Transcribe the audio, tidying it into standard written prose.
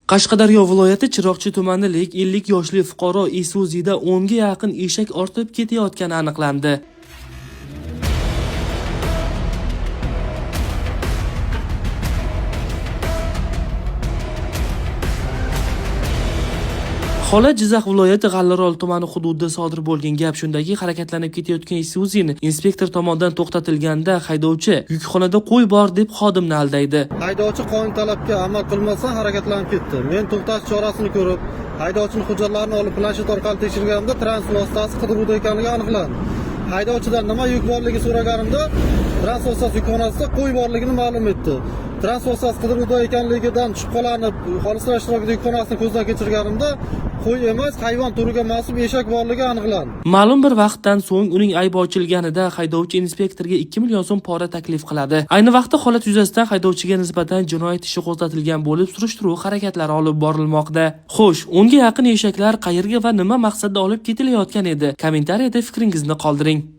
Qashqadaryo viloyati Chiroqchi tumanida 50 yoshli fuqaro Isuzu'da 10 ga yaqin eshak ortib ketayotgani aniqlandi. Holat Jizzax viloyati G'allarol tumani hududida sodir bo'lgan. Gap shundaki, harakatlanib ketayotgan Isuzu'ni inspektor tomonidan to'xtatilganda haydovchi yukxonada qo'y bor deb xodimni aldaydi. Haydovchi qonun talabga amal qilmasdan harakatlanib ketdi. Men to'xtash chorasini ko'rib, haydovchining hujjatlarini olib planshet orqali tekshirganimda transport vositasi qidiruvda ekanligi aniqlandi. Haydovchidan nima yuk borligi so'raganimda, transport vositasi yukxonasida qo'y borligini ma'lum etdi. Transport vositasi qidiruvda ekanligidan shubhalanib, xolislar ishtirokida yukxonasini ko'zdan kechirganimda qo'y emas, hayvon turiga mansub eshak borligi aniqlandi. Ma'lum bir vaqtdan so'ng uning aybi ochilganida haydovchi inspektorga 2 million so'm pora taklif qiladi. Ayni vaqtda holat yuzasidan haydovchiga nisbatan jinoyat ishi qo'zg'atilgan bo'lib, surishtiruv harakatlari olib borilmoqda. Xo'sh, 10 ga yaqin eshaklar qayerga va nima maqsadda olib ketilayotgan edi? Kommentariyada fikringizni qoldiring.